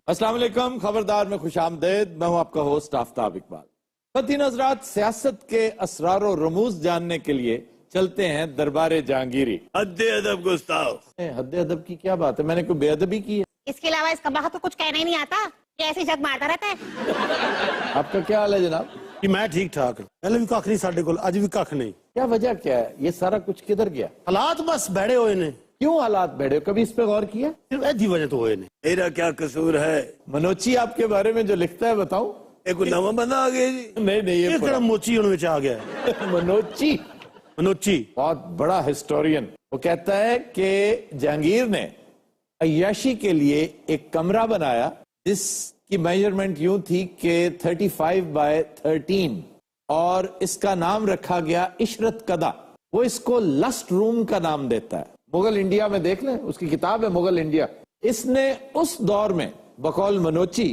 अस्सलाम वालेकुम, खबरदार में खुशामदेद। मैं हूं आपका होस्ट आफ्ताब इकबाल। ख़वातीन हज़रात, सियासत के असरार और रमूज जानने के लिए चलते हैं दरबारे जहांगीरी। हद्दे अदब गुस्ताव। हद्दे अदब की क्या बात है? मैंने कोई बेअदबी की है? इसके अलावा इस कबाह को कुछ कहना ही नहीं आता, ये ऐसे जग मारता रहता है। आपका क्या हाल है जनाब? कि मैं ठीक ठाक पहले भी कख नहीं साडे कोल, अज भी कख नहीं। क्या वजह क्या है? ये सारा कुछ किधर गया? हालात बस बैठे हुए ने। क्यों हालात बैठे? कभी इस पे गौर किया? सिर्फ ऐसी वजह तो हुए ने। मेरा क्या कसूर है? मनोची आपके बारे में जो लिखता है बताऊं? एक नवा बंदा आ गया जी। नहीं, ये किहड़ा मोची हुण विच आ गया है। मनोची मनोची बहुत बड़ा हिस्टोरियन। वो कहता है कि जहांगीर ने अय्याशी के लिए एक कमरा बनाया जिसकी मेजरमेंट यूं थी कि 35 बाय 13 और इसका नाम रखा गया इशरत कदा। वो इसको लस्ट रूम का नाम देता है। मुगल इंडिया में देख लें, उसकी किताब है मुगल इंडिया। इसने उस दौर में बकौल मनोची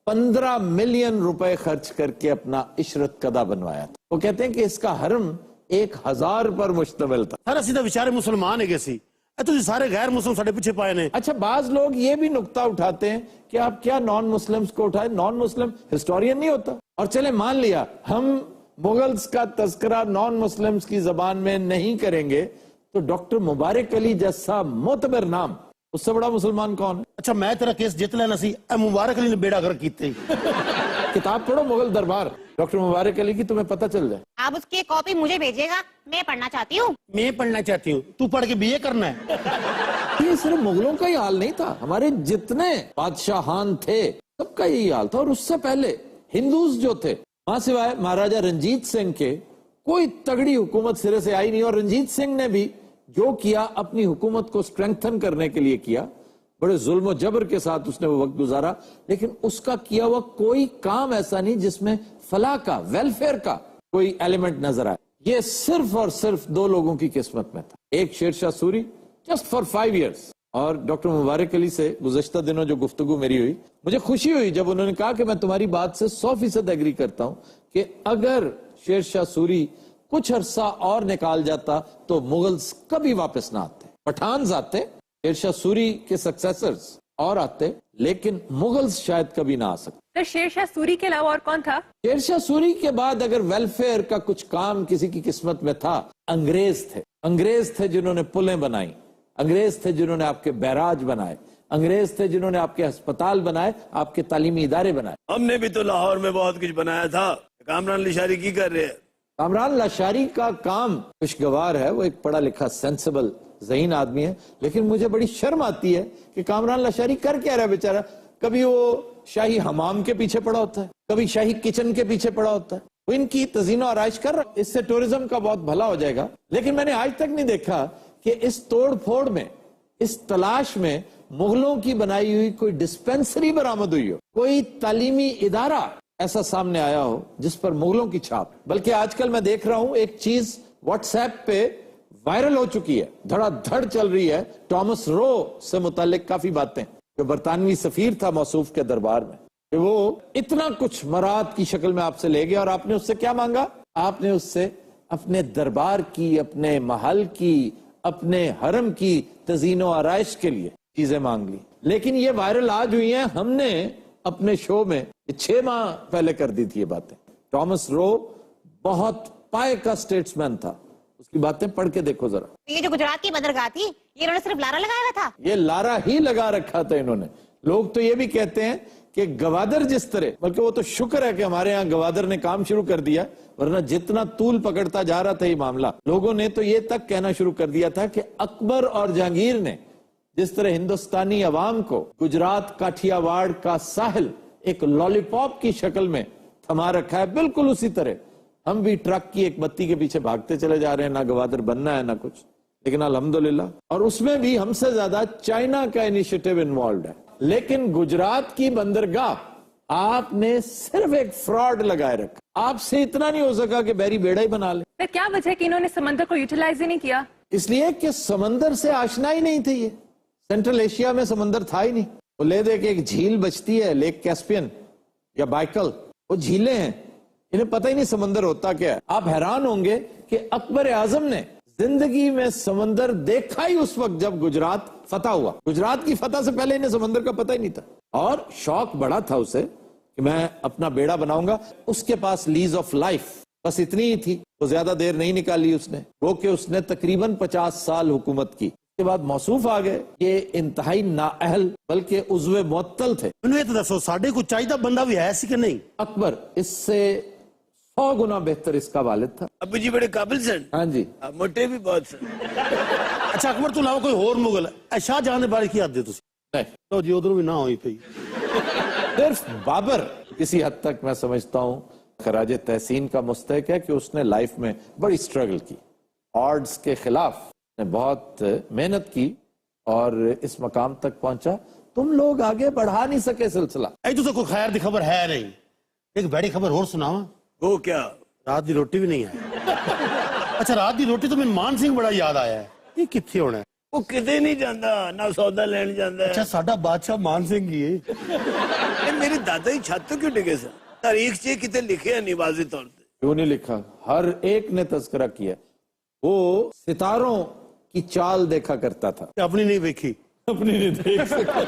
15 मिलियन रुपए खर्च करके अपना इशरत कदा बनवाया था। वो कहते हैं कि इसका हरम 1000 पर मुश्तमिल था। सर असीं तां विचारे मुसलमान है सी, तुसीं सारे गैर मुस्लिम साडे पीछे पाए ने। अच्छा, बाज लोग ये भी नुक्ता उठाते हैं कि आप क्या नॉन मुस्लिम्स को उठाए? नॉन मुस्लिम हिस्टोरियन नहीं होता। और चले मान लिया हम मुगल्स का तस्करा नॉन मुस्लिम्स की जबान में नहीं करेंगे, तो डॉक्टर मुबारक अली जैसा मोतबर नाम, उससे बड़ा मुसलमान कौन है? अच्छा, मैं तेरा केस जित लेना सी, मुबारक अली ने बेड़ा गर्क कीते। किताब पढ़ो मुगल दरबार डॉक्टर मुबारक अली की, तुम्हें पता चल जाए। आप उसकी कॉपी मुझे भेजिएगा, मैं पढ़ना चाहती हूँ। मैं पढ़ना चाहती हूँ, तू पढ़ के बीए करना है। ये सिर्फ मुगलों का ही हाल नहीं था, हमारे जितने बादशाहान थे सबका यही हाल था। और उससे पहले हिंदूज जो थे, वहां सिवाय महाराजा रंजीत सिंह के कोई तगड़ी हुकूमत सिरे से आई नहीं। और रंजीत सिंह ने भी जो किया अपनी हुकूमत को स्ट्रेंथन करने के लिए किया। बड़े जुल्म जबर के साथ उसने वो वक्त गुजारा, लेकिन उसका किया हुआ कोई काम ऐसा नहीं जिसमें फलाह का, वेलफेयर का कोई एलिमेंट नजर आए। ये सिर्फ और सिर्फ दो लोगों की किस्मत में था। एक Sher Shah Suri, just for 5 years। और डॉक्टर मुबारक अली से गुज़श्ता दिनों जो गुफ्तगू मेरी हुई, मुझे खुशी हुई जब उन्होंने कहा कि मैं तुम्हारी बात से 100% एग्री करता हूं कि अगर शेरशाह सूरी कुछ अरसा और निकाल जाता तो मुगल्स कभी वापस ना आते। पठान्स आते, शेरशाह सूरी के सक्सेसर्स और आते, लेकिन मुगल्स शायद कभी ना आ सकते। तो शेरशाह सूरी के अलावा और कौन था? शेरशाह सूरी के बाद अगर वेलफेयर का कुछ काम किसी की किस्मत में था, अंग्रेज थे। अंग्रेज थे जिन्होंने पुलें बनाई, अंग्रेज थे जिन्होंने आपके बैराज बनाए, अंग्रेज थे जिन्होंने आपके अस्पताल बनाए, आपके तालीमी इदारे बनाए। हमने भी तो लाहौर में बहुत कुछ बनाया था। कामरान लाशारी की कर रहे हैं? कामरान लाशारी का काम खुशगवार है, वो एक पढ़ा लिखा सेंसिबल ज़हीन आदमी है, लेकिन मुझे बड़ी शर्म आती है कि कामरान लाशारी कर क्या रहा है बेचारा। कभी वो शाही हमाम के पीछे पड़ा होता है, कभी शाही किचन के पीछे पड़ा होता है। वो इनकी तज़ीनो आराइश कर रहा है, इससे टूरिज्म का बहुत भला हो जाएगा। लेकिन मैंने आज तक नहीं देखा कि इस तोड़ फोड़ में, इस तलाश में मुगलों की बनाई हुई कोई डिस्पेंसरी बरामद हुई हो, कोई तालीमी इदारा ऐसा सामने आया हो जिस पर मुगलों की छाप। बल्कि आजकल मैं देख रहा हूं एक चीज व्हाट्सएप पे वायरल हो चुकी है, धड़ाधड़ चल रही है। टॉमस रो से मुतालिक काफी बातें, जो बरतानवी सफीर था मौसूफ के दरबार में, कि वो इतना कुछ मराद की शक्ल में आपसे ले गया और आपने उससे क्या मांगा? आपने उससे अपने दरबार की, अपने महल की, अपने हरम की तज़ीनो आराइश के लिए चीजें मांग ली। लेकिन ये वायरल आज हुई है, हमने अपने शो में 6 माह पहले कर दी थी ये बातें। टॉमस रो बहुत पाए का स्टेट्समैन था, उसकी बातें पढ़ के देखो जरा। ये जो गुजरात की बंदरगाह थी, ये इन्होंने सिर्फ लारा लगाया हुआ था। ये लारा ही लगा रखा था इन्होंने। लोग तो ये भी कहते हैं कि गवादर जिस तरह, बल्कि वो तो शुक्र है कि हमारे यहाँ गवादर ने काम शुरू कर दिया, वरना जितना तूल पकड़ता जा रहा था ये मामला, लोगों ने तो ये तक कहना शुरू कर दिया था कि अकबर और जहांगीर ने जिस तरह हिंदुस्तानी अवाम को गुजरात काठियावाड़ का साहिल एक लॉलीपॉप की शक्ल में थमा रखा है, बिल्कुल उसी तरह हम भी ट्रक की एक बत्ती के पीछे भागते चले जा रहे हैं। ना गवादर बनना है ना कुछ, लेकिन अल्हम्दुलिल्लाह। और उसमें भी हमसे ज्यादा चाइना का इनिशिएटिव इन्वॉल्व है। लेकिन गुजरात की बंदरगाह आपने सिर्फ एक फ्रॉड लगाए रखा। आपसे इतना नहीं हो सका कि बैरी बेड़ा ही बना ले। फिर क्या वजह कि इन्होंने समंदर को यूटिलाइज ही नहीं किया? इसलिए कि समंदर से आशना ही नहीं थे। ये सेंट्रल एशिया में समंदर था ही नहीं। वो ले दे के एक झील बचती है, लेक कैस्पियन या बाइकल, वो झीलें हैं, इन्हें पता ही नहीं समंदर होता क्या है। आप हैरान होंगे कि अकबर आजम ने जिंदगी में समंदर देखा ही उस वक्त जब गुजरात फतह हुआ। गुजरात की फतह से पहले इन्हें समंदर का पता ही नहीं था, और शौक बड़ा था उसे कि मैं अपना बेड़ा बनाऊंगा। उसके पास लीज ऑफ लाइफ बस इतनी ही थी, वो ज्यादा देर नहीं निकाली उसने, वो कि उसने तकरीबन 50 साल हुकूमत की। उसके बाद मौसूफ आ गए, ये इंतहाई नाअहल बल्कि उज़्वे मुअत्तल थे। मैंने तो दसो साढ़े को चाहिए बंदा भी है सी कि नहीं? अकबर इससे 100 गुना बेहतर इसका वालिद था। अबू जी बड़े काबिल सन। हाँ जी, मोटे भी बहुत सन। अच्छा अकबर तो अलावा कोई होर मुगल है? शाहजहां के बारे की आदे तुसी? नहीं, तो जी उधरों भी ना हुई पई। सिर्फ बाबर किसी हद तक मैं समझता हूँ खराज तहसीन का मुस्तहक है कि उसने लाइफ में बड़ी स्ट्रगल की, ऑड्स के खिलाफ ने बहुत मेहनत की और इस मकाम तक पहुंचा। तुम लोग आगे बढ़ा नहीं सके सिलसिला। ऐ तो कोई खैर दी खबर है नहीं। एक बड़ी खबर और सुनावा। वो क्या? रात की रोटी भी नहीं है। अच्छा रात की रोटी तो मैं मान सिंह बड़ा याद आया है, ये कितने होना है? वो किते नहीं जाता ना सौदा लेने जाता है। अच्छा साडा बादशाह मान सिंह ही है। ये मेरे दादा ही छत तो क्यों डिगे सर? तारीख चे किते लिखे नहीं वाज़े तौर पे? क्यों नहीं लिखा? हर एक ने तस्करा किया। वो सितारों की चाल देखा करता था, अपनी नहीं देखी। अपनी नहीं देख सका।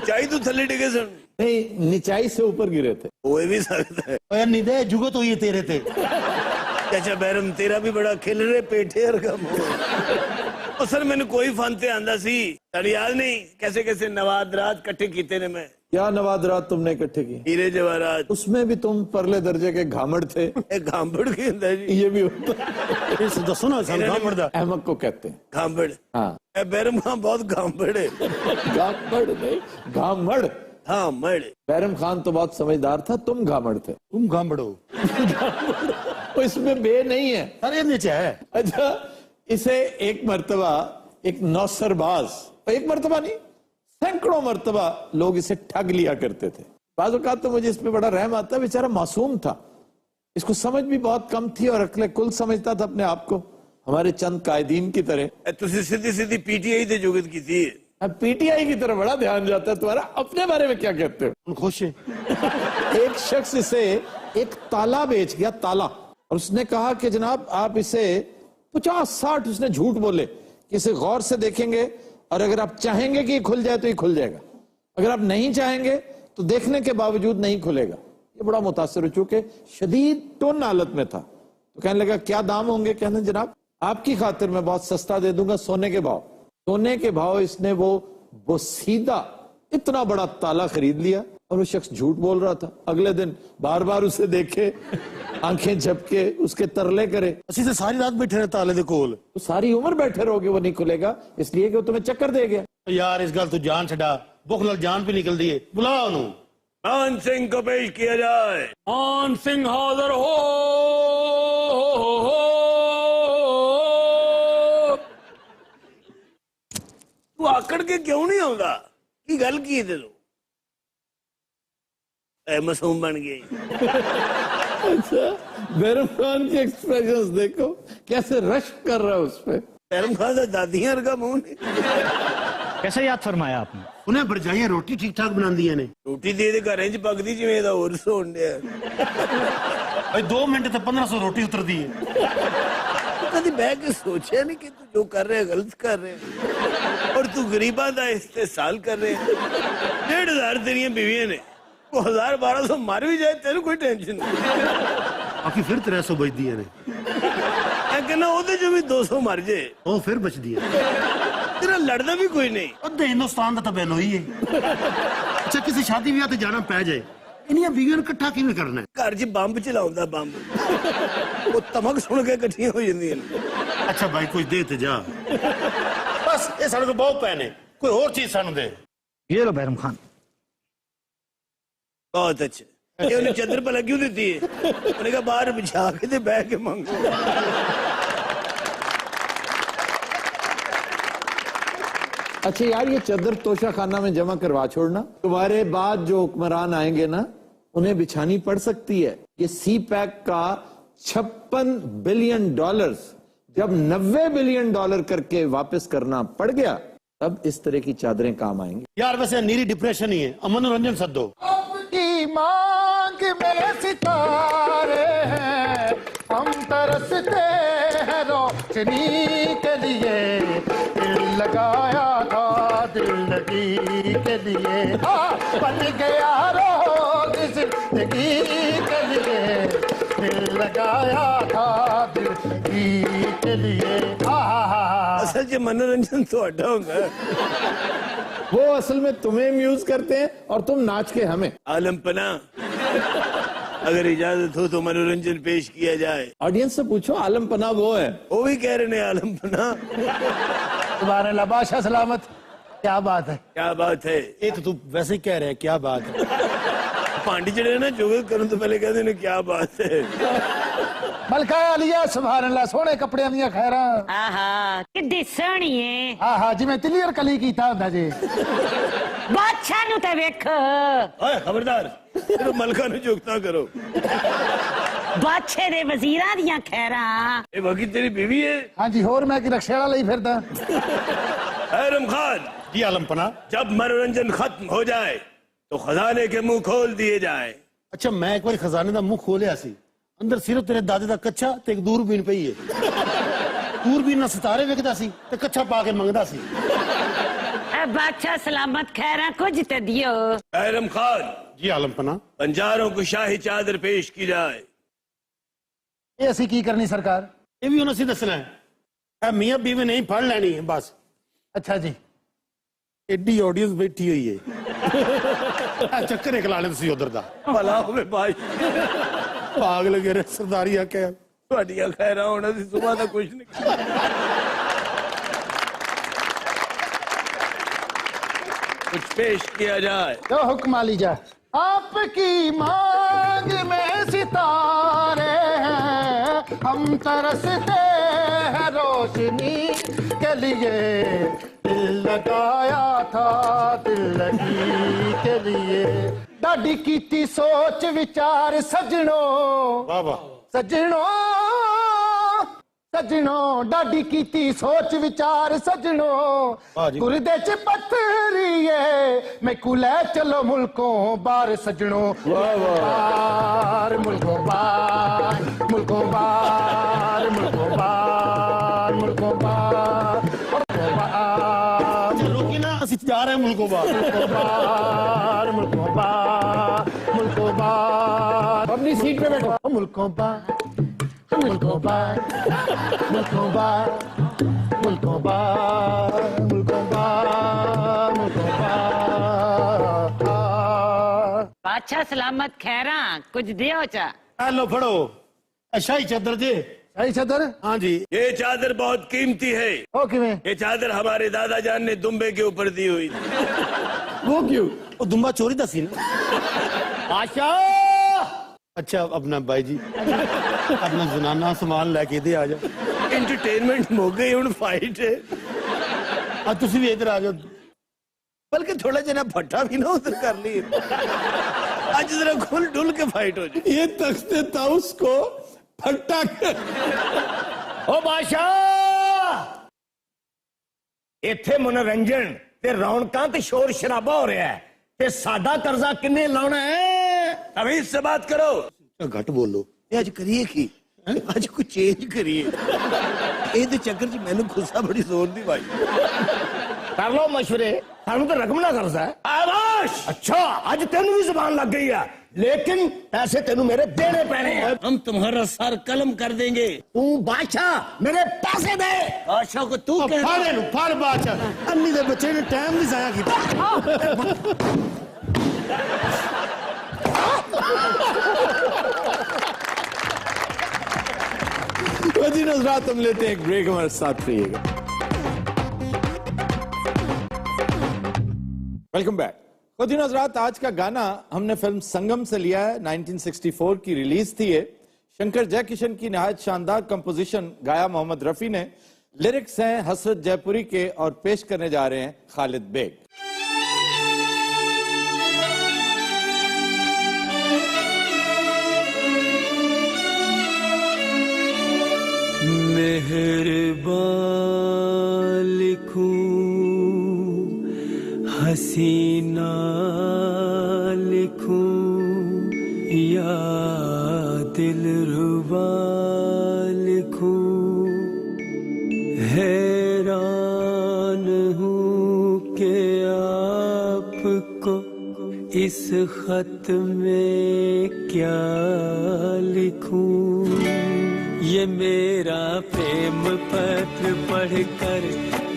चाय तो थले डिगे सन। नहीं, निचाई से ऊपर गिरे थे। वो भी सकता है। यार निदे जुगत हुई है तेरे ते। चाचा बैरम तेरा भी बड़ा खिल रहे पेठे और का मुंह। सर मैंने कोई फन ते आंदा सी, तारी याद नहीं कैसे कैसे नवाद रात कट्ठे कीते ने मैं। क्या नवादरात तुमने इकट्ठे की? हीरे जवाहरात। उसमें भी तुम परले दर्जे के घामड़ थे। एक घांबड़ की होता है जी। ये भी होता। इस दसो ना सन कहां पड़दा? अहमद को कहते हैं। घांबड़। हाँ, ए बैरम खान बहुत घांबड़ है। घामड़ नहीं, घामड़। हाँ मड़। बैरम खान तो बहुत समझदार था, तुम घामड़ थे। तुम गांबड़ो। तो इसमें बे नहीं है। अरे नीचे है। अच्छा, इसे एक मर्तबा एक नौसरबाज, एक मर्तबा नहीं सैकड़ों मर्तबा लोग इसे ठग लिया करते थे। बाज़ औक़ात तो मुझे इस पे बड़ा रहम आता, बेचारा मासूम था, इसको समझ भी बहुत कम थी और अक्ल कुल समझता था अपने आप को, हमारे चंद कायदीन की तरह। तुसी सीधी सीधी पीटीआई से जुगत की थी। अब पीटीआई की तरह बड़ा ध्यान जाता है तुम्हारा। अपने बारे में क्या कहते हो? खुश है। एक शख्स इसे एक ताला बेच गया, ताला, और उसने कहा कि जनाब आप इसे 50-60 उसने झूठ बोले कि इसे गौर से देखेंगे और अगर आप चाहेंगे कि ये खुल जाए तो ये खुल जाएगा, अगर आप नहीं चाहेंगे तो देखने के बावजूद नहीं खुलेगा। ये बड़ा मुतासिर हो, चूंकि शदीद टोन हालत में था, तो कहने लगा क्या दाम होंगे? कहने जनाब आपकी खातिर मैं बहुत सस्ता दे दूंगा, सोने के भाव। सोने के भाव इसने वो सीधा इतना बड़ा ताला खरीद लिया और वो शख्स झूठ बोल रहा था। अगले दिन बार बार उसे देखे, आंखें झपके, उसके तरले करे। असि तो सारी रात बैठे रहे ताले दे कोल। तो सारी उम्र बैठे रहोगे, वो नहीं खुलेगा इसलिए कि वो तुम्हें चक्कर दे गया। यार इस गल तू जान छड़ा, भुख नाल जान भी निकल दी है। बुला उन्हों। मान सिंह को पेश किया जाए। मान सिंह हाजिर हो। तू आकड़ के क्यों नहीं आਉਂਦਾ? की गल की ते तू मासूम बन गई। अच्छा, बैरम खान के एक्सप्रेशंस देखो कैसे रश कर रहा है उस पे। बैरम खान का दादियां का मुंह नहीं। कैसे याद फरमाया आपने? उन्हें भरजाइयां रोटी ठीक ठाक बनांदियां ने। रोटी दे दे घरें च पकदी जिवें दा होर सोण दिया। भाई 2 मिनट ते 1500 रोटी उतरदी है। कभी बह के सोचा नहीं कि तू जो कर रहे है गलत कर रहे है और तू गरीबा का इस्तेसाल कर रहे है। 1500 तेरिया बीवियां ने, वो 1000-1200 मार भी जाए तेरे कोई टेंशन नहीं। बाकी फिर 300 बचदियां ने। मैं कहना ओदे जो भी 200 मर जाए वो फिर बचदी है। तेरा लड़ना भी कोई नहीं। अद्धे हिंदुस्तान का तो बेनोई है। अच्छा किसी शादी ब्याह ते जाना पै जाए, इन्नियां बीवियां नूं इकट्ठा किवें करना है? घर च बंब चलाउंदा बंब, वो तमक सुन के इकट्ठियां हो जांदियां ने। अच्छा भाई कुछ दे ते जा। बस ये साडे को बहुत पैने, कोई और चीज सानू दे। ये लो बैरम खान। बहुत अच्छे। ये उन्हें चदर भला क्यों देती है? उन्हें कहा बाहर बिछा के ते बह के मांगो। अच्छा यार, ये चदर तोशा खाना में जमा करवा छोड़ना, तुम्हारे बाद जो हुक्मरान आएंगे ना उन्हें बिछानी पड़ सकती है। ये सी पैक का $56 बिलियन जब $90 बिलियन करके वापस करना पड़ गया, तब इस तरह की चादरें काम आएंगी। यार वैसे नीरी डिप्रेशन ही है, अमन रंजन सद्दो। की मांग में सितारे हैं, हम तरसते हैं रोशनी रोशनी के लिए दिल लगाया था, दिल लगी के लिए बन गया रोग जिंदगी के लिए, दिल लगाया था दिल के लिए। असल च मनोरंजन तो अड्डा होगा। वो असल में तुम्हें म्यूज करते हैं और तुम नाच के हमें। आलम पना, अगर इजाजत हो तो मनोरंजन पेश किया जाए। ऑडियंस से पूछो आलम पना वो है। वो भी कह रहे हैं आलम पना। तुम्हारे लबाशा सलामत, क्या बात है, क्या बात है। ये तो तू वैसे ही कह रहे हैं, क्या बात है। पांडी चढ़े ना जोगे करूं तो पहले कहते हैं क्या बात है। मलका अलिया सुभान अल्लाह, सोहने कपड़ियां दियां खैरां। आहा किड्डी सोहनी है। हाँ जिवें तिली और कली कीता हुंदा जी। बादशाह नु ते वेखो, ओए खबरदार, सिर्फ मलका नु चुगता करो। बादशाह दे वजीरां दियां खैरां। ये बाकी तेरी बीवी है। हाँ जी, होर मैं कि रक्शे वाला ही फिरदा। हैरम खान, जी आलमपना। जब मनोरंजन खत्म हो जाए तो खजाने के मुंह खोल दिए जाए। अच्छा, मैं एक बार खजाने का मुंह खोलिया सी, अंदर सिर्फ तेरे दादे का कच्चा ते एक दूरबीन पई है। दूरबीन ना सितारे वेखदा सी ते कच्चा पा के मंगदा सी। बादशाह सलामत खैरां कुछ ते दियो। हैरम खान, जी आलमपना। बंजारों को शाही चादर पेश की जाए। ये असी की करनी सरकार? ये भी उन्हें दसना है, मियां बीवी नहीं पढ़ लेनी है बस। अच्छा जी, एडी ऑडियंस बैठी हुई है। चक्कर एक ला ले तुसी उधर दा। भला होवे भाई, भाग लगे रे सरदारी आके। ਤੁਹਾਡੀਆਂ ਖੈਰਾਂ ਹੋਣਾ ਸੀ, ਸੁਬਾਹ ਦਾ ਕੁਝ नहीं। कुछ पेश किया जाए। जो हुक्म आ लीजा। आपकी मांग में सितारे हैं, हम तरसते हैं रोशनी के लिए, दिल लगाया था दिल लगी के लिए, डाडी कीती सोच विचार सजनों, वाह वाह। सजनों सजनों, डाडी कीती सोच विचार सजनों, गुरदे च पत्थरीए मैं कुलै चलो मुल्कों बार सजनों, बार मुल्कों बार, मुल्कों बार, मुल्कों बार, मुल्कों बार, मुल्कों बार। चलो कि ना असि जा रहे हैं मुल्कों बाहर। मुल्कों बार, मुल्कों बार, मुल्कों बार। अपनी सीट पे बैठो। मुल्कों बार, मुल्कों बार, मुल्कों बार, मुल्कों बार, मुल्कों बार, मुल्कों बार। बादशाह सलामत खैरां कुछ दियो चा। लो फड़ो, शाही चादर जे। शाही चादर? हाँ जी। ये चादर बहुत कीमती है। ओ किवें? ये चादर हमारे दादा जान ने दुम्बे के ऊपर दी हुई थी। वो क्यों? वो दुम्बा चोरी दसी ना। आशा। अच्छा अपना भाई जी, अपना जनाना सामान लेके दे आ जाओ। एंटरटेनमेंट हो गई, हुन फाइट है। अब तुसी भी इधर आ जाओ। बल्कि थोड़ा जना फट्टा भी ना उधर कर ली। आज जरा खुल डुल के फाइट हो जाए। ये तख्ते ताउस को फट्टा कर। ओ बादशाह, इत्थे मनोरंजन ते रौनकां ते शोर शराबा हो रहा है, ते साडा कर्जा किन्ने लाना है? तमीज से बात करो। घट बोलो। ये आज करिए की आज कुछ चेंज करिए। ये चक्कर च मैंने गुस्सा बड़ी जोर दी भाई। कर लो मशवरे, सानू तो रकम ना कर्जा है। आवाज। अच्छा, आज तेनू भी जुबान लग गई है, लेकिन पैसे तेनू मेरे देने पैने हैं। हम तुम्हारा सर कलम कर देंगे। तू बादशाह मेरे पैसे दे। बादशाह को तू कह। फाड़े नु फाड़ बादशाह। अन्नी दे बच्चे ने टाइम नहीं जाया किया। जी नजरात, हम लेते हैं एक ब्रेक, हमारे साथ रहिएगा। Welcome back. खुद नजरात, आज का गाना हमने फिल्म संगम से लिया है। 1964 की रिलीज थी ये। शंकर जयकिशन की नहायत शानदार कंपोजिशन, गाया मोहम्मद रफी ने। लिरिक्स हैं हसरत जयपुरी के और पेश करने जा रहे हैं खालिद बेग। मेहरबान लिखूं, हसीना लिखूं, या दिलरुबा लिखूं, आपको इस खत में क्या लिखूं? ये मेरा प्रेम पत्र पढ़कर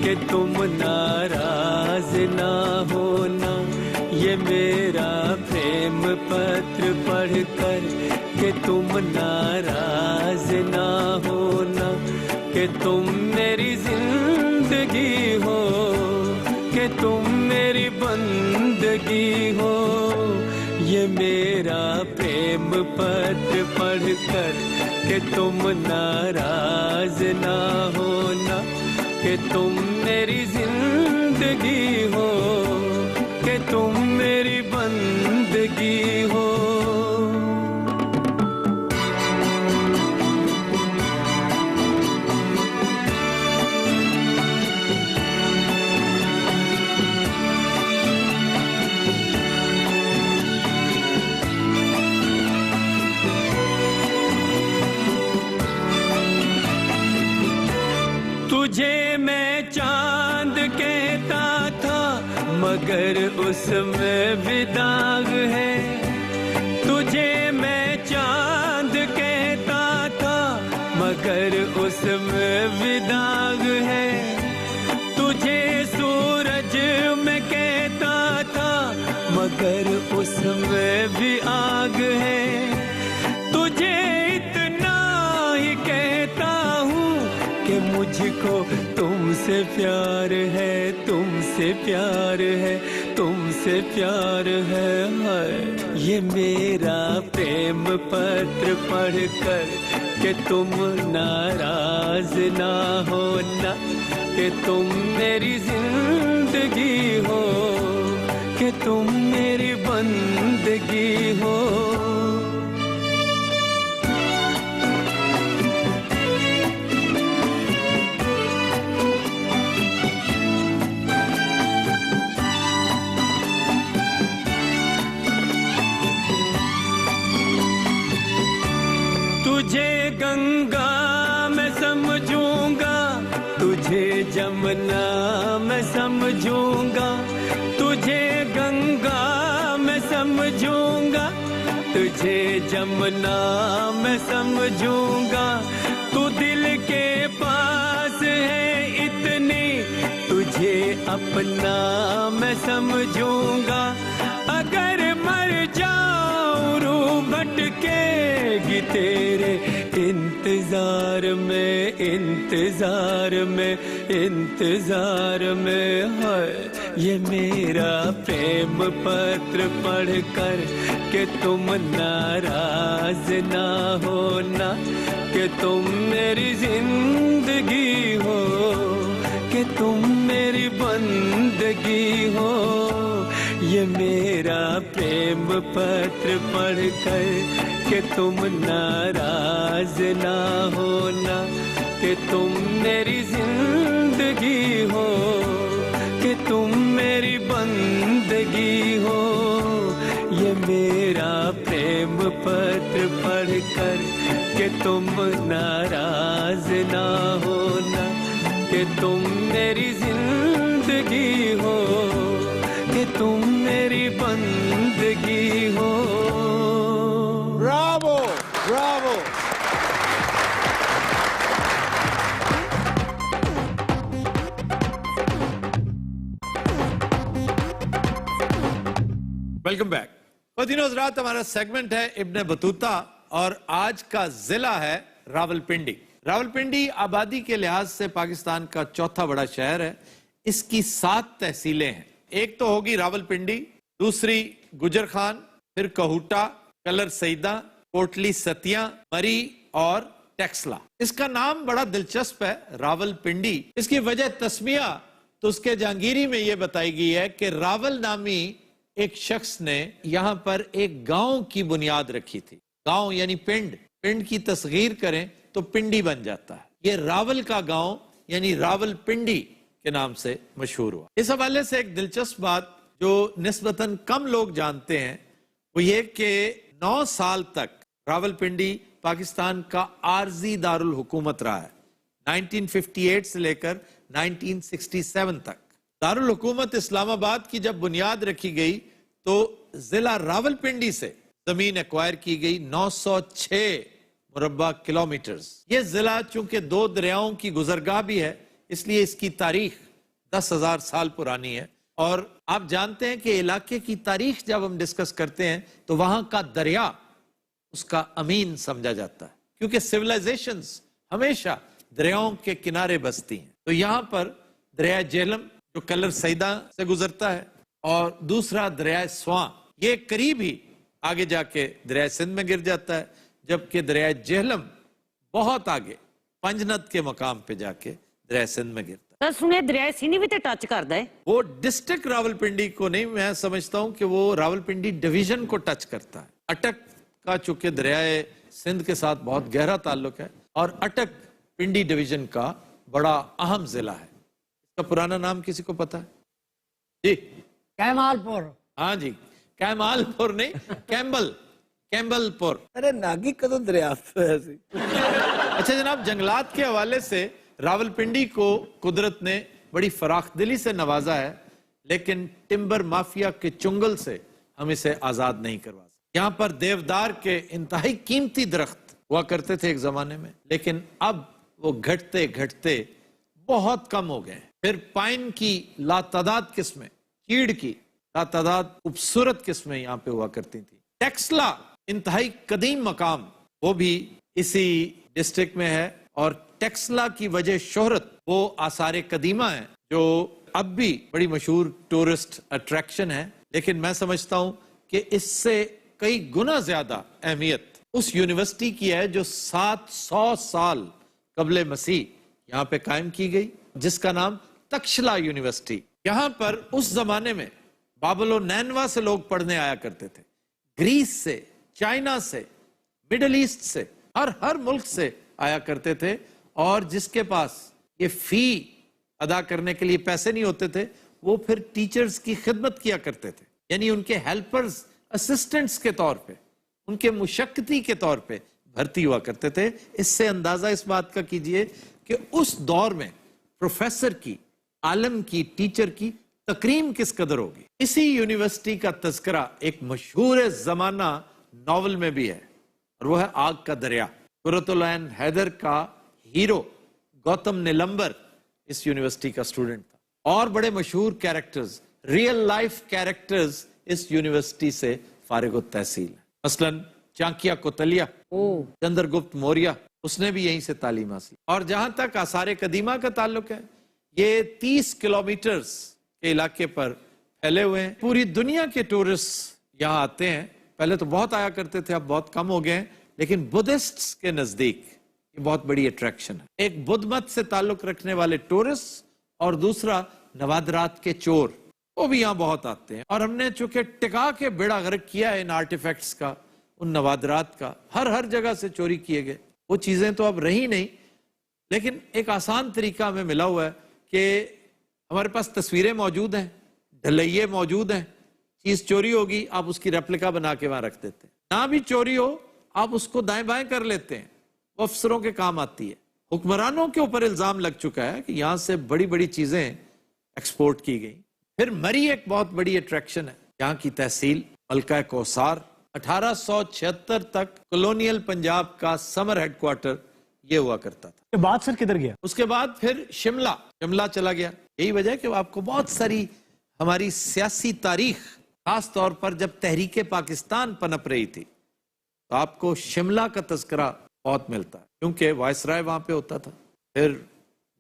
कि तुम नाराज ना होना। ये मेरा प्रेम पत्र पढ़कर कि तुम नाराज ना होना। कि तुम मेरी जिंदगी हो, कि तुम मेरी बंदगी हो। ये मेरा प्रेम पत्र पढ़कर कि तुम नाराज ना होना। कि तुम मेरी जिंदगी हो, कि तुम मेरी बंदगी हो। तुझे मैं चांद कहता था मगर उसमें भी दाग है। तुझे मैं चांद कहता था मगर उसमें भी दाग है। तुझे सूरज मैं कहता था मगर उसमें भी आग है। तुझे इतना ही कहता हूँ कि मुझको तुमसे प्यार है, तुमसे प्यार है, तुमसे प्यार है। हाय ये मेरा प्रेम पत्र पढ़कर कि तुम नाराज ना होना। कि तुम मेरी जिंदगी हो, कि तुम मेरी बंदगी हो। तुझे गंगा मैं समझूंगा, तुझे जमुना मैं समझूंगा। तुझे गंगा मैं समझूंगा, तुझे जमुना मैं समझूंगा। तू दिल के पास है इतनी, तुझे अपना मैं समझूंगा। अगर मर जाऊं रूह भटकेगी तेरे इंतजार में, इंतजार में, इंतजार में। है ये मेरा प्रेम पत्र पढ़कर कि तुम नाराज ना होना। कि तुम मेरी जिंदगी हो, कि तुम मेरी बंदगी हो। ये मेरा प्रेम पत्र पढ़कर कि तुम नाराज ना होना। कि तुम मेरी जिंदगी हो, कि तुम मेरी बंदगी हो। ये मेरा प्रेम पत्र पढ़कर कि तुम नाराज ना होना। कि तुम मेरी जिंदगी हो, कि तुम मेरी बंदगी हो। Bravo, bravo. Welcome back. खवातीनो हज़रात, हमारा सेगमेंट है इब्ने बतूता और आज का जिला है रावलपिंडी। रावलपिंडी आबादी के लिहाज से पाकिस्तान का चौथा बड़ा शहर है। इसकी 7 तहसीलें हैं। एक तो होगी रावलपिंडी, दूसरी गुजर खान, फिर कहूटा, कलर सईदा, कोटली सतिया, मरी और टेक्सला। इसका नाम बड़ा दिलचस्प है, रावलपिंडी। इसकी वजह तस्मिया तो उसके जहांगीरी में यह बताई गई है कि रावल नामी एक शख्स ने यहां पर एक गांव की बुनियाद रखी थी। गांव यानी पिंड, पिंड की तस्गीर करें तो पिंडी बन जाता है। ये रावल का गांव यानी रावलपिंडी के नाम से मशहूर हुआ। इस हवाले से एक दिलचस्प बात जो निस्बतन कम लोग जानते हैं वो ये कि 9 साल तक रावलपिंडी पाकिस्तान का आर्जी दारुल हुकूमत रहा है, 1958 से लेकर 1967 तक। दारुल हुकूमत इस्लामाबाद की जब बुनियाद रखी गई तो जिला रावलपिंडी से जमीन एक्वायर की गई 906 मुरब्बा किलोमीटर्स। ये जिला चूंकि 2 दरियाओं की गुजरगाह भी है, इसलिए इसकी तारीख 10,000 साल पुरानी है। और आप जानते हैं कि इलाके की तारीख जब हम डिस्कस करते हैं तो वहां का दरिया उसका अमीन समझा जाता है, क्योंकि सिविलाइजेशंस हमेशा दरियाओं के किनारे बसती हैं। तो यहां पर दरिया जेहलम जो कलर सईदा से गुजरता है, और दूसरा दरिया स्वां, ये करीब ही आगे जाके दरिया सिंध में गिर जाता है, जबकि दरिया जेहलम बहुत आगे पंजनद के मकाम पे जाके दरिया सिंध में गिरता है। सुने दरिया सिंध भी तो टच करता है। वो डिस्ट्रिक्ट रावलपिंडी को नहीं, मैं समझता हूं कि वो रावलपिंडी डिवीजन को टच करता है। अटक का चूंकि दरिया सिंध के साथ बहुत गहरा ताल्लुक है, और अटक पिंडी डिवीजन का बड़ा अहम जिला है। इसका पुराना नाम किसी को पता है जी? कैमालपुर। हाँ जी, कैमालपुर नहीं, कैम्बलपुर। अरे नागी कदों दरियाफ्त होया सी। अच्छा जनाब, जंगलात के हवाले से रावलपिंडी को कुदरत ने बड़ी फराखदिली से नवाजा है, लेकिन टिम्बर माफिया के चुंगल से हम इसे आजाद नहीं करवा सकते। यहाँ पर देवदार के इंतहाई कीमती दरख्त हुआ करते थे एक जमाने में, लेकिन अब वो घटते घटते बहुत कम हो गए। फिर पाइन की लातादाद किस्में, चीड़ की लातादाद खूबसूरत किस्में यहाँ पे हुआ करती थी। टेक्सला इंतहाई कदीम मकाम, वो भी इसी डिस्ट्रिक्ट में है, और टेक्सला की वजह शोहरत वो आसारे कदीमा है जो अब भी बड़ी मशहूर टूरिस्ट अट्रैक्शन है। लेकिन मैं समझता हूं कि इससे कई गुना ज्यादा अहमियत उस यूनिवर्सिटी की है जो 700 साल कबले मसीह यहाँ पे कायम की गई, जिसका नाम तक्षशिला यूनिवर्सिटी। यहाँ पर उस जमाने में बाबलो नैनवा से लोग पढ़ने आया करते थे, ग्रीस से, चाइना से, मिडल ईस्ट से, हर मुल्क से आया करते थे। और जिसके पास ये फी अदा करने के लिए पैसे नहीं होते थे, वो फिर टीचर्स की खिदमत किया करते थे, यानी उनके हेल्पर्स, असिस्टेंट्स के तौर पे, उनके मुशक्कती के तौर पे भर्ती हुआ करते थे। इससे अंदाजा इस बात का कीजिए कि उस दौर में प्रोफेसर की, आलम की, टीचर की तकरीम किस कदर होगी। इसी यूनिवर्सिटी का तस्करा एक मशहूर जमाना नॉवल में भी है, और वो है आग का दरिया। कुर्रतुल ऐन हैदर का हीरो गौतम नीलंबर इस यूनिवर्सिटी का स्टूडेंट था, और बड़े मशहूर कैरेक्टर्स, रियल लाइफ कैरेक्टर्स इस यूनिवर्सिटी से फारिग तहसील है। मसलन चांकिया कोतलिया, चंद्रगुप्त मौर्य, उसने भी यहीं से तालीम हासिल। और जहां तक आसारे कदीमा का ताल्लुक है, ये 30 किलोमीटर के इलाके पर फैले हुए हैं। पूरी दुनिया के टूरिस्ट यहाँ आते हैं, पहले तो बहुत आया करते थे, अब बहुत कम हो गए हैं, लेकिन बुद्धिस्ट्स के नजदीक ये बहुत बड़ी अट्रैक्शन है। एक बुद्ध मत से ताल्लुक रखने वाले टूरिस्ट, और दूसरा नवादरात के चोर, वो भी यहाँ बहुत आते हैं। और हमने चूंकि टिका के बेड़ा गर्क किया है इन आर्टिफैक्ट्स का, उन नवादरात का, हर जगह से चोरी किए गए, वो चीजें तो अब रही नहीं, लेकिन एक आसान तरीका हमें मिला हुआ है कि हमारे पास तस्वीरें मौजूद हैं, ढलैये मौजूद हैं। चीज चोरी होगी, आप उसकी रेप्लिका बना के वहां रख देते हैं। ना भी चोरी हो, आप उसको दाएं बाएं कर लेते हैं, वो अफसरों के काम आती है। हुक्मरानों के ऊपर इल्जाम लग चुका है कि यहां से बड़ी बड़ी चीजें एक्सपोर्ट की गई। फिर मरी एक बहुत बड़ी अट्रैक्शन है, यहाँ की तहसील मलका कौसार। 1876 तक कॉलोनियल पंजाब का समर हेडक्वार्टर ये हुआ करता था। उसके बाद सर किधर गया? उसके बाद फिर शिमला चला गया। यही वजह है कि आपको बहुत सारी हमारी सियासी तारीख, खास तौर पर जब तहरीके पाकिस्तान पनप रही थी, तो आपको शिमला का तस्करा बहुत मिलता है, क्योंकि वायसराय वहां पे होता था, फिर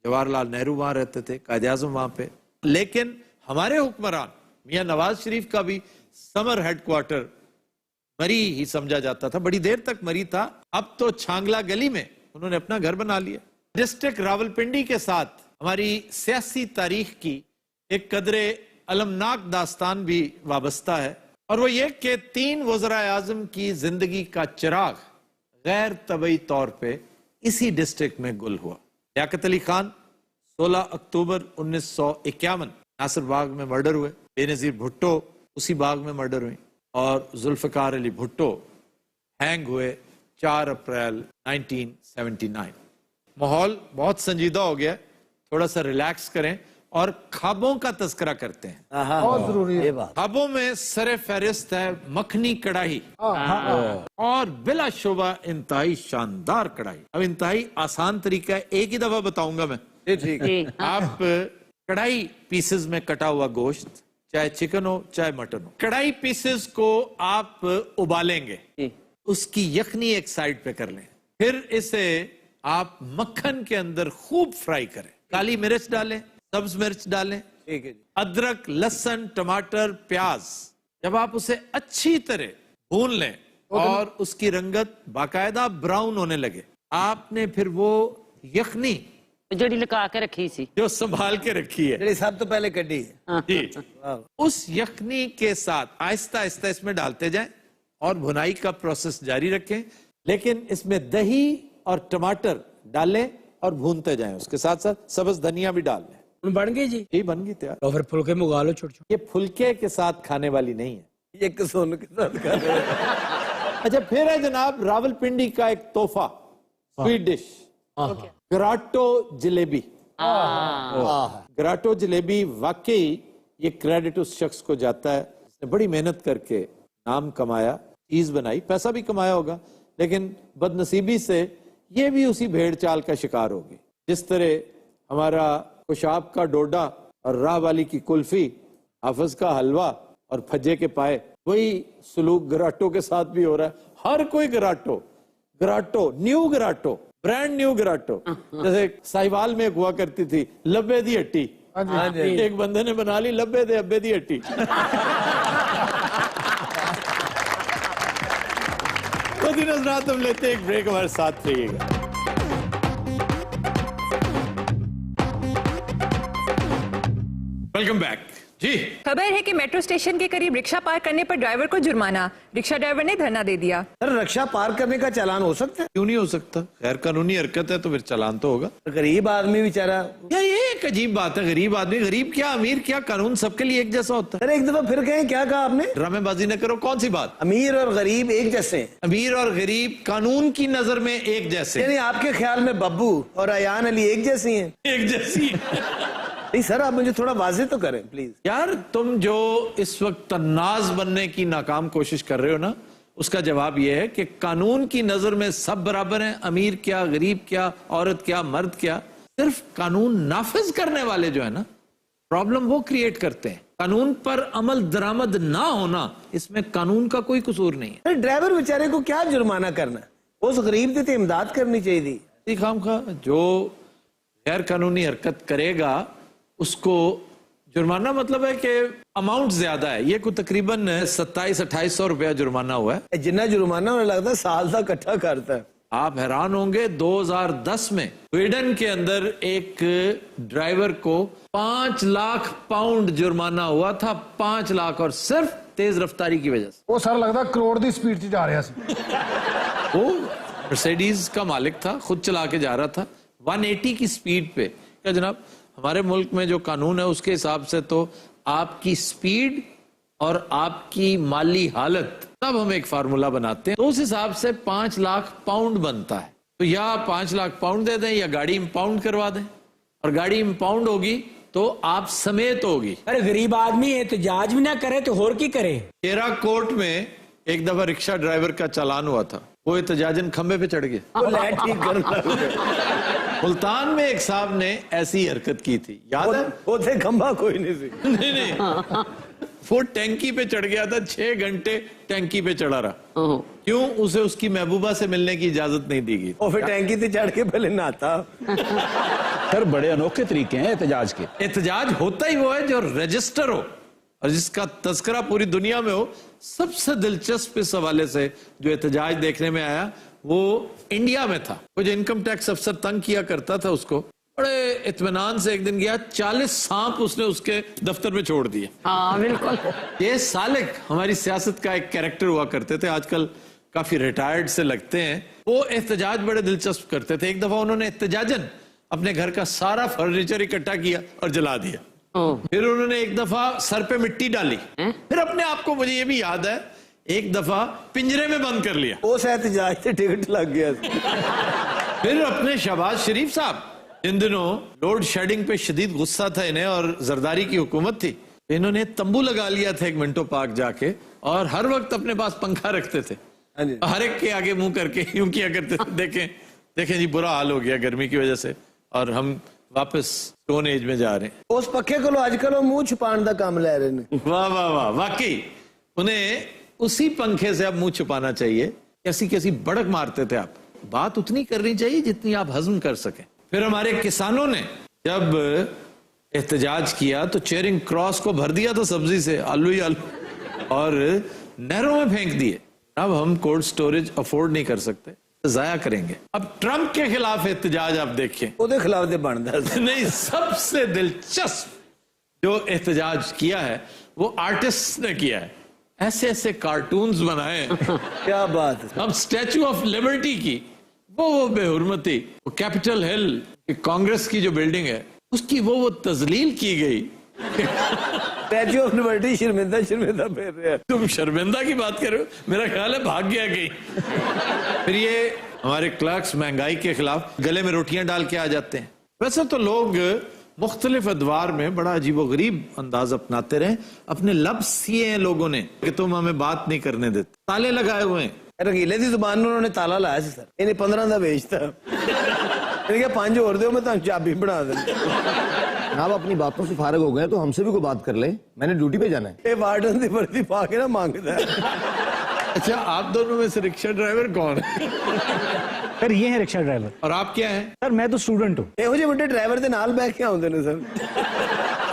जवाहरलाल नेहरू वहां रहते थे, कायदे आजम वहां पे। लेकिन हमारे हुक्मरान मियां नवाज शरीफ का भी समर हेडक्वार्टर मरी ही समझा जाता था, बड़ी देर तक मरी था। अब तो छांगला गली में उन्होंने अपना घर बना लिया। डिस्ट्रिक्ट रावलपिंडी के साथ हमारी सियासी तारीख की एक कदरे अलमनाक दास्तान भी वाबस्ता है, और वो ये कि 3 वज़राए आज़म की जिंदगी का चिराग गैर तबई तौर पे इसी डिस्ट्रिक्ट में गुल हुआ। लियाकत अली खान 16 अक्टूबर 1951 नासिर बाग में मर्डर हुए, बेनजीर भुट्टो उसी बाग में मर्डर हुई, और जुल्फकार अली भुट्टो हैंग हुए 4 अप्रैल 1979। माहौल बहुत संजीदा हो गया, थोड़ा सा रिलैक्स करें, और ख्वाबों का तस्करा करते हैं। बहुत जरूरी है। ये बात ख्वाबों में सरे फहरिस्त है मखनी कढ़ाई, और बिलाशुबा इंतहाई शानदार कढ़ाई। अब इंतहाई आसान तरीका है, एक ही दफा बताऊंगा मैं। ठीक जी आप कढ़ाई पीसेस में कटा हुआ गोश्त, चाहे चिकन हो चाहे मटन हो, कढ़ाई पीसेस को आप उबालेंगे, उसकी यखनी एक साइड पे कर लें, फिर इसे आप मक्खन के अंदर खूब फ्राई करें। काली मिर्च डालें, सब्ज मिर्च डालें, है जी। अदरक, लहसुन, टमाटर, प्याज। जब आप उसे अच्छी तरह भून लें और उसकी रंगत बाकायदा ब्राउन होने लगे, आपने फिर वो यखनी जड़ी लगा के रखी सी जो संभाल के रखी है ਜਿਹੜੀ ਸਭ ਤੋਂ ਪਹਿਲੇ ਕੱਢੀ ਹੈ। जी, उस यखनी के साथ आहिस्ता आहिस्ता इसमें डालते जाएं और भुनाई का प्रोसेस जारी रखें, लेकिन इसमें दही और टमाटर डालें और भूनते जाएं। उसके साथ साथ सब्ज धनिया भी डाल लें। बन गई जी। ये बन गई तैयार। तो फिर फुलके मंगा लो छोटे छोटे। ये फुलके के साथ खाने वाली नहीं है। ये किसों के साथ कर रहे हैं। अच्छा, फिर है जनाब रावलपिंडी का एक तोहफा, स्वीट डिश, गराटो जलेबी। गराटो जलेबी वाकई ये क्रेडिट उस शख्स को जाता है जिसने बड़ी मेहनत करके नाम कमाया, चीज बनाई, पैसा भी कमाया होगा, लेकिन बदनसीबी से ये भी उसी भेड़ चाल का शिकार होगी। जिस तरह हमारा खुशाब का डोडा और राह वाली की कुल्फी, हाफिज का हलवा और फज्जे के पाए, वही सलूक गराटो के साथ भी हो रहा है। हर कोई गराटो, न्यू गराटो, ब्रांड न्यू गराटो। जैसे साहिवाल में एक हुआ करती थी लब्बे दी हट्टी, एक बंदे ने बना ली लब्बे दे अब्बे दी हट्टी। तो दिन रात हम लेते एक ब्रेक, हमारे साथ रहिएगा। वेलकम बैक जी। खबर है कि मेट्रो स्टेशन के करीब रिक्शा पार्क करने पर ड्राइवर को जुर्माना, रिक्शा ड्राइवर ने धरना दे दिया। सर रक्षा पार करने का चालान हो सकता है? क्यों नहीं हो सकता? गैर कानूनी हरकत है तो फिर चालान तो होगा। गरीब आदमी बेचारा। यार ये एक अजीब बात है, गरीब आदमी, गरीब क्या अमीर क्या, कानून सबके लिए एक जैसा होता है। सर एक दफा फिर कहें, क्या कहा आपने? ड्रामेबाजी न करो। कौन सी बात? अमीर और गरीब एक जैसे हैं। अमीर और गरीब कानून की नजर में एक जैसे। यानी आपके ख्याल में बब्बू और अयान अली एक जैसी हैं? एक जैसी। नहीं सर, आप मुझे थोड़ा वाज़ेह तो करें प्लीज। यार तुम जो इस वक्त तन्नाज बनने की नाकाम कोशिश कर रहे हो ना, उसका जवाब यह है कि कानून की नजर में सब बराबर हैं। अमीर क्या, गरीब क्या, औरत क्या, मर्द क्या। सिर्फ कानून नाफिज करने वाले जो है ना, प्रॉब्लम वो क्रिएट करते हैं। कानून पर अमल दरामद ना होना, इसमें कानून का कोई कसूर नहीं है। ड्राइवर बेचारे को क्या जुर्माना करना? उस गरीब की तो इमदाद करनी चाहिए थी। खामखा जो गैर कानूनी हरकत करेगा उसको जुर्माना, मतलब है कि अमाउंट ज्यादा है। ये को तकरीबन 27-2800 रुपया जुर्माना हुआ है। जितना जुर्माना उन्हें लगता है साल का इकट्ठा करता है। आप हैरान होंगे, 2010 में स्वीडन के अंदर एक ड्राइवर को 5 लाख पाउंड जुर्माना हुआ था। 5 लाख, और सिर्फ तेज रफ्तारी की वजह से। वो सर लगता करोड़ की स्पीड से जा रहा सी। वो मर्सिडीज का मालिक था, खुद चला के जा रहा था 180 की स्पीड पे। क्या जनाब, हमारे मुल्क में जो कानून है उसके हिसाब से तो आपकी स्पीड और आपकी माली हालत, तब हम एक फार्मूला बनाते हैं, तो उस हिसाब से 5 लाख पाउंड बनता है। तो या 5 लाख पाउंड दे दें या गाड़ी इंपाउंड करवा दें, और गाड़ी इंपाउंड होगी तो आप समेत होगी। अरे गरीब आदमी है तो जांच भी ना करे तो और की करे। केरा कोर्ट में एक दफा रिक्शा ड्राइवर का चालान हुआ था, वो एहतजाजन खंबे पे चढ़ गए। वो लाइट ठीक कर मुल्तान में एक साहब ने ऐसी हरकत की थी, याद है? वो थे खंबा कोई नहीं सी। नहीं, वो टैंकी पे चढ़ गया था, 6 घंटे टैंकी पे चढ़ा रहा। क्यों? उसे उसकी महबूबा से मिलने की इजाजत नहीं दी गई। और फिर टैंकी से चढ़ के पहले नहाता। सर बड़े अनोखे तरीके हैं एहतजाज के। एहतजाज होता ही वो है जो रजिस्टर हो और जिसका तस्करा पूरी दुनिया में हो। सबसे दिलचस्प इस हवाले से जो एहतजाज देखने में आया वो इंडिया में था। वो जो इनकम टैक्स अफसर तंग किया करता था उसको, बड़े इत्मीनान से एक दिन गया, 40 सांप उसने उसके दफ्तर में छोड़ दिए। हाँ बिल्कुल। ये सालिक हमारी सियासत का एक कैरेक्टर हुआ करते थे, आजकल काफी रिटायर्ड से लगते हैं। वो एहतजाज बड़े दिलचस्प करते थे। एक दफा उन्होंने एहतजाजन अपने घर का सारा फर्नीचर इकट्ठा किया और जला दिया। फिर उन्होंने एक दफा सर पे मिट्टी डाली। फिर अपने आप को, मुझे ये भी याद है, एक दफा पिंजरे में बंद कर लिया। उस एहतजाज से टिकट लग गया। फिर अपने शहबाज शरीफ साहब इन दिनों लोड शेडिंग पे शदीद गुस्सा था इन्हें और जरदारी की हुकूमत थी। इन्होंने तंबू लगा लिया था एक मिंटो पार्क जाके और हर वक्त अपने पास पंखा रखते थे। हर एक के आगे मुंह करके यूं किया करते थे। देखें जी बुरा हाल हो गया गर्मी की वजह से और हम वापस स्टोन एज में जा रहे हैं। उस पखे को आजकल मुंह छुपाने का काम ले रहे हैं। वाह वाह वाह, वाकई उन्हें उसी पंखे से अब मुंह छुपाना चाहिए। कैसी कैसी बड़क मारते थे आप। बात उतनी करनी चाहिए जितनी आप हजम कर सकें। फिर हमारे किसानों ने जब एहतजाज किया तो चेरिंग क्रॉस को भर दिया था सब्जी से, आलू ही आलू, और नहरों में फेंक दिए। अब हम कोल्ड स्टोरेज अफोर्ड नहीं कर सकते, जाया करेंगे। अब ट्रंप के खिलाफ एहतजाज आप देखिए, ਉਹਦੇ खिलाफ दे बनता नहीं, सबसे दिलचस्प जो एहतजाज किया है वो आर्टिस्ट ने किया है। ऐसे ऐसे कार्टून्स बनाए क्या बात है। अब स्टैचू ऑफ लिबर्टी की वो बेहुरमती, वो कैपिटल हिल कांग्रेस की जो बिल्डिंग है उसकी वो तजलील की गई। स्टैचू ऑफ लिबर्टी शर्मिंदा शर्मिंदा फिर रहे हैं। तुम शर्मिंदा की बात कर रहे हो, मेरा ख्याल है भाग गया कहीं। फिर ये हमारे क्लर्क्स महंगाई के खिलाफ गले में रोटियां डाल के आ जाते हैं। वैसे तो लोग मुख्तलिफ अदवार में बड़ा अजीबोगरीब अंदाज अपनाते रहे। अपने लफ्ज सिए हैं लोगों ने कि तुम हमें बात नहीं करने देते, ताले लगाए हुए हैं। रंगीले की जुबान में उन्होंने ताला लाया सी सर, इन्हें 15 का बेचता। इन्हें 5 और दो, मैं चाबी बना देना। आप अपनी बातों से फारिग हो गए तो हमसे भी कोई बात कर ले, मैंने ड्यूटी पे जाना है। ये वार्डन की वर्दी पा के ना मांगता है। अच्छा, आप दोनों में से रिक्शा ड्राइवर कौन है? सर ये है रिक्शा ड्राइवर। और आप क्या हैं? सर मैं तो स्टूडेंट हूँ। ਇਹੋ ਜਿਹੇ ਵੱਡੇ ਡਰਾਈਵਰ ਦੇ ਨਾਲ ਬਹਿ ਕੇ ਆਉਂਦੇ ਨੇ ਸਰ।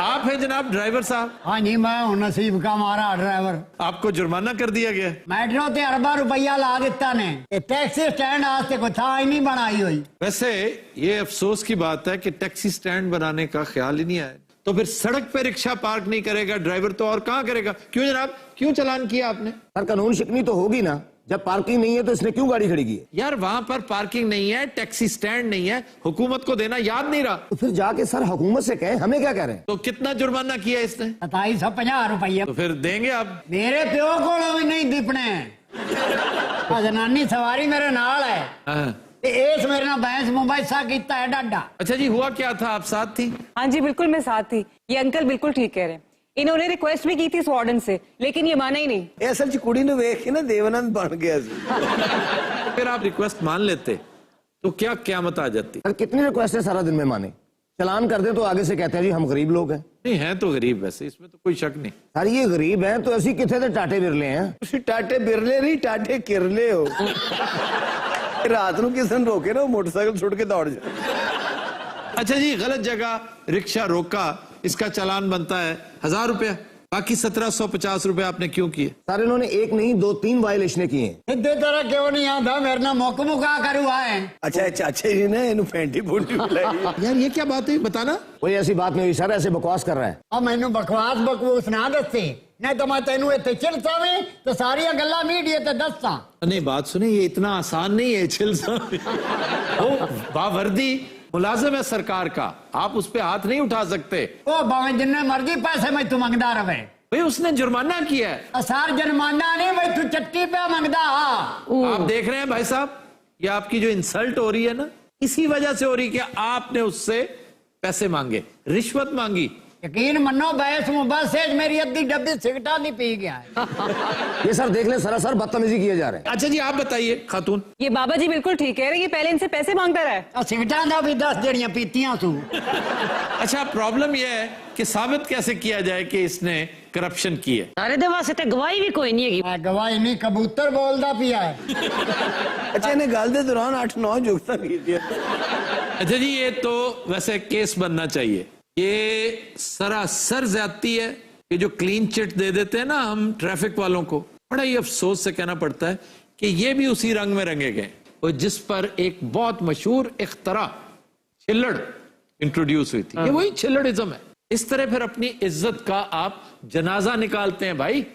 आप हैं जनाब ड्राइवर साहब? हाँ जी, मैं हूं नसीब का मारा ड्राइवर। आपको जुर्माना कर दिया गया? मेट्रो ते अरबा रुपया ला दिता ने, टैक्सी स्टैंड आज कोई था ही नहीं बनाई हुई। वैसे ये अफसोस की बात है कि टैक्सी स्टैंड बनाने का ख्याल ही नहीं आया। तो फिर सड़क पे रिक्शा पार्क नहीं करेगा ड्राइवर तो और कहाँ करेगा? क्यों जनाब, क्यों चालान किया आपने? सर कानून शिकनी तो होगी ना, जब पार्किंग नहीं है तो इसने क्यों गाड़ी खड़ी की है? यार वहां पर पार्किंग नहीं है, टैक्सी स्टैंड नहीं है, हुकूमत को देना याद नहीं रहा। तो फिर जाके सर हुकूमत से कहें, हमें क्या कह रहे हैं? तो कितना जुर्माना किया इसने? 2750 रुपये। तो फिर देंगे आप? मेरे प्यो को भी नहीं दिपने। जनानी सवारी मेरे नाल है, हाँ। इस मेरे नाल बहस मुबाइसा कीता है डाडा। अच्छा जी, हुआ क्या था? आप साथ थी? हाँ जी बिल्कुल मैं साथ थी। ये अंकल बिल्कुल ठीक कह रहे हैं। इन्होंने रिक्वेस्ट भी की थी इस वार्डन से, लेकिन ये माना ही नहीं। ਇਹ ਅਸਲ ਚ ਕੁੜੀ ਨੂੰ ਵੇਖ ਕੇ ਨਾ ਦੇਵਾਨੰਦ ਬਣ ਗਿਆ ਸੀ। फिर आप रिक्वेस्ट मान लेते तो क्या क़यामत आ जाती? सर कितनी रिक्वेस्ट है सारा दिन में माने? चलान कर दे तो आगे से कहते हैं जी हम गरीब लोग हैं। नहीं है तो गरीब, वैसे इसमें तो कोई शक नहीं। सर ये गरीब हैं तो ऐसी कितने थे टाटे बिरले हैं। ਤੁਸੀਂ ਟਾਟੇ ਬਿਰਲੇ ਨਹੀਂ ਟਾਟੇ ਕਿਰਲੇ ਹੋ। ਰਾਤ ਨੂੰ ਕਿਸੇ ਨੂੰ ਰੋਕੇ ਨਾ ਮੋਟਰਸਾਈਕਲ ਛੁੱਟ ਕੇ ਦੌੜ ਜਾ। अच्छा जी, गलत जगह रिक्शा रोका, इसका चालान बनता है 1000 रुपया, बाकी 1750 रुपया आपने क्यों किए? सर इन्होंने एक नहीं 2-3 वायलेशन किए हैं। सीधे तरह क्यों नहीं आता, मेरे ना मुक मुका कर हुआ है। अच्छा चाचे जी ने इन्हें फैंटी फूंटी बुलाई। यार ये क्या बात है, बताना। कोई ऐसी बात नहीं हुई सर, ऐसे बकवास कर रहा है। अब मैंने बकवास बकवूस ना दसी, नहीं तो मैं तेनू इत्थे चिलसावे तो सारिया गल्लां मीडिया ते दस्सां। नहीं बात सुनिए, ये इतना आसान नहीं है छिलसा। वो बावर्दी मुलाजिम है सरकार का, आप उस पे हाथ नहीं उठा सकते। ओ भावे जिन्ने मर्जी पैसे मैं तू मंगदा रहे, भाई उसने जुर्माना किया है। सर जुर्माना नहीं भाई तू चट्टी पे मंगदा। आप देख रहे हैं भाई साहब, ये आपकी जो इंसल्ट हो रही है ना, इसी वजह से हो रही कि आपने उससे पैसे मांगे, रिश्वत मांगी। यकीन मनो बहस मुबहस मेरी अद्धी डब्बी सिगटा नहीं पी गया है। ये सर देख ले सरासर बदतमीजी किए जा रहे हैं। अच्छा जी आप बताइए खातून। ये बाबा जी बिल्कुल ठीक कह रहे हैं, ये पहले इनसे पैसे मांगता रहा है। सिगटा ना भी 10 जड़ियां पीतियां तू। अच्छा प्रॉब्लम यह है कि साबित कैसे किया जाए कि इसने करप्शन की है? सारे दे वास्ते गवाही भी कोई नहीं है। गवाही नहीं, कबूतर बोलता पिया है। अच्छा इन्हें गल दे दौरान 8-9 जुगता की थी। अच्छा जी ये तो वैसे केस बनना चाहिए। ये सरासर ज्यादती है कि जो क्लीन चिट दे देते हैं ना हम ट्रैफिक वालों को, बड़ा ही अफसोस से कहना पड़ता है कि ये भी उसी रंग में रंगे गए और जिस पर एक बहुत मशहूर इख्तरा छिल्लड़ इंट्रोड्यूस हुई थी। ये वही छिल्लड़िज्म है। इस तरह फिर अपनी इज्जत का आप जनाजा निकालते हैं भाई,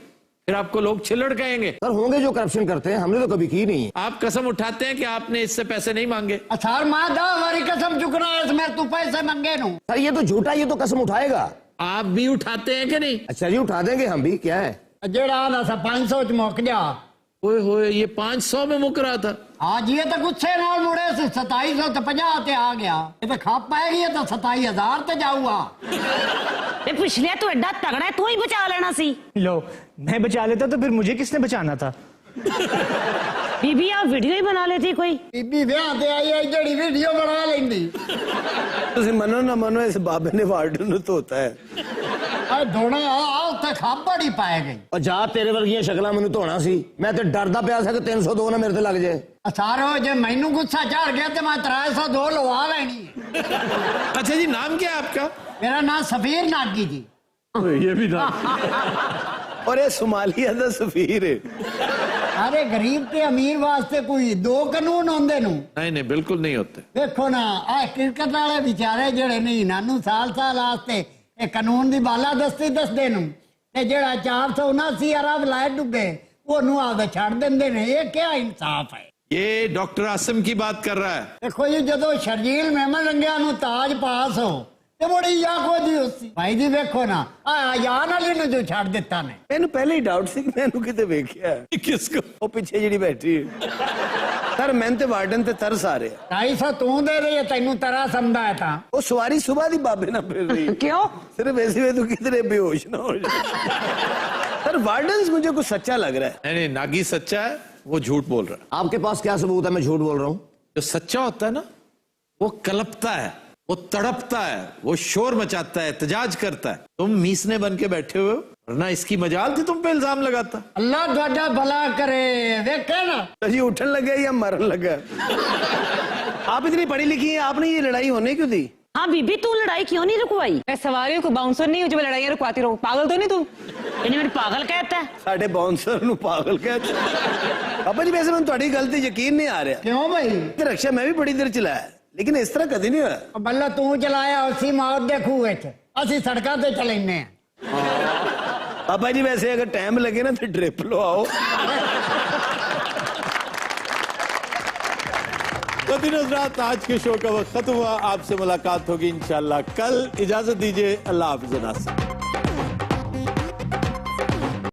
फिर आपको लोग छिल्लड़ कहेंगे। सर होंगे जो करप्शन करते हैं, हमने तो कभी की नहीं है। आप कसम उठाते हैं कि आपने इससे पैसे नहीं मांगे? सर मां दा हमारी कसम चुकना है इसमें तू पैसे मांगे नु। सर ये तो झूठा, ये तो कसम उठाएगा। आप भी उठाते हैं कि नहीं? अच्छा जी उठा देंगे हम भी, क्या है। जेड़ा ना सा 500 च मुक जा ओए होए, ये 500 में मुक रहा था। आज ये तो गुस्से नाल मुड़े से 2750 ते आ गया। ये तो खप पाएगी तो 27,000 ते जाऊगा। पिछले तू एडा तगड़ा है, तू ही बचा लेना सी। लो, मैं बचा लेता तो फिर मुझे किसने बचाना था? बीबी आप वीडियो ही बना लेती कोई। बीबी ब्याह ते आई है जड़ी वीडियो बना लेंदी। ਤੁਸੀਂ ਮੰਨੋ ਨਾ ਮੰਨੋ ਇਸ ਬਾਬੇ ਨੇ ਵਾਰਡਨ ਨੂੰ ਧੋਤਾ ਹੈ। अरे धोना आ उत्ते खप बड़ी पाए गई। ਉਹ ਜਾ ਤੇਰੇ ਵਰਗੀਆਂ ਸ਼ਕਲਾਂ ਮੈਨੂੰ ਧੋਣਾ ਸੀ। ਮੈਂ ਤੇ ਡਰਦਾ ਪਿਆ ਸੀ ਕਿ 302 ਨਾ ਮੇਰੇ ਤੇ ਲੱਗ ਜਾਏ। सारो जे मैनू गुस्सा चढ़ गया तो मैं 302 लवा लेनी। अच्छा जी, नाम क्या है आपका? मेरा नाम सफीर नागी जी। ये भी नाम। और ये सोमालिया ਦਾ ਸਫੀਰ ਹੈ। अरे गरीब ते अमीर वास्ते कोई दो कानून होंदे नु। नहीं नहीं, बिल्कुल नहीं होते। देखो ना आ क्रिकेट वाले बेचारे जेड़े नहीं नानू साल वास्ते ये कानून दी बालादस्ती दसदे नु ते जेड़ा 479 अरब लाए डुबे ओनू आदे छड़ देंदे ने। ये क्या इंसाफ है? ये डॉक्टर आसिम की बात कर रहा है। देखो जी जदों शर्जील मेमन रंगिया नु ताज पास हो ते बड़ी याखो जी उसी भाई जी देखो ना आ यान वाली नु जो छड़ दिता ने। ਮੈਨੂੰ ਪਹਿਲੇ ਹੀ ਡਾਊਟ ਸੀ ਕਿ ਮੈਨੂੰ ਕਿਤੇ ਵੇਖਿਆ ਹੈ। किसको? ਉਹ ਪਿੱਛੇ ਜਿਹੜੀ ਬੈਠੀ ਹੈ। ਸਰ ਮੈਂ ਤੇ ਵਾਰਡਨ ਤੇ ਤਰਸ ਆ ਰਿਹਾ। 250 तू दे रही है तेनू तरह समझा है ता। ਉਹ ਸਵਾਰੀ ਸੁਬਾਹ ਦੀ ਬਾਬੇ ਨਾਲ ਫਿਰ ਰਹੀ है। क्यों? सिर्फ ऐसे में तू कितने बेहोश ना हो जाए। सर वार्डन मुझे कुछ सच्चा लग रहा है। नहीं नहीं, नागी सच्चा है, वो झूठ बोल रहा है। आपके पास क्या सबूत है मैं झूठ बोल रहा हूँ? जो सच्चा होता है ना, वो कलपता है, वो तड़पता है, वो शोर मचाता है, एहतजाज करता है। तुम मीसने बन के बैठे हुए हो, वरना इसकी मजाल थी तुम पे इल्जाम लगाता। अल्लाह तुहाडा भला करे। देखे ना जी उठन लगा या मरन लगा। आप इतनी पढ़ी लिखी हैं, आपने ये लड़ाई होने क्यों दी? हाँ बीबी, तू लड़ाई क्यों नहीं रुकवाई? मैं सवारियों को बाउंसर नहीं हूँ जो मैं लड़ाइयाँ रुकवाती रहूँ। पागल तो नहीं तू? इन्हें मेरे पागल कहता है। साढ़े बाउंसर नु पागल कहते। पापा जी वैसे मैं थोड़ी गलती यकीन नहीं आ रहा। क्यों भाई? ते रक्षा मैं भी बड़ी देर चलाया लेकिन इस तरह कभी नहीं हुआ। बल्ला तू चलाया उसी मौत दे खूह विच असि सड़कां ते चलैने आ। पापा जी वैसे अगर टाइम लगे ना तो ड्रिप लो आओ। तो दिनों रात आज के शो का वक्त खत्म हुआ। आपसे मुलाकात होगी इंशाल्लाह कल। इजाजत दीजिए, अल्लाह हाफिज़।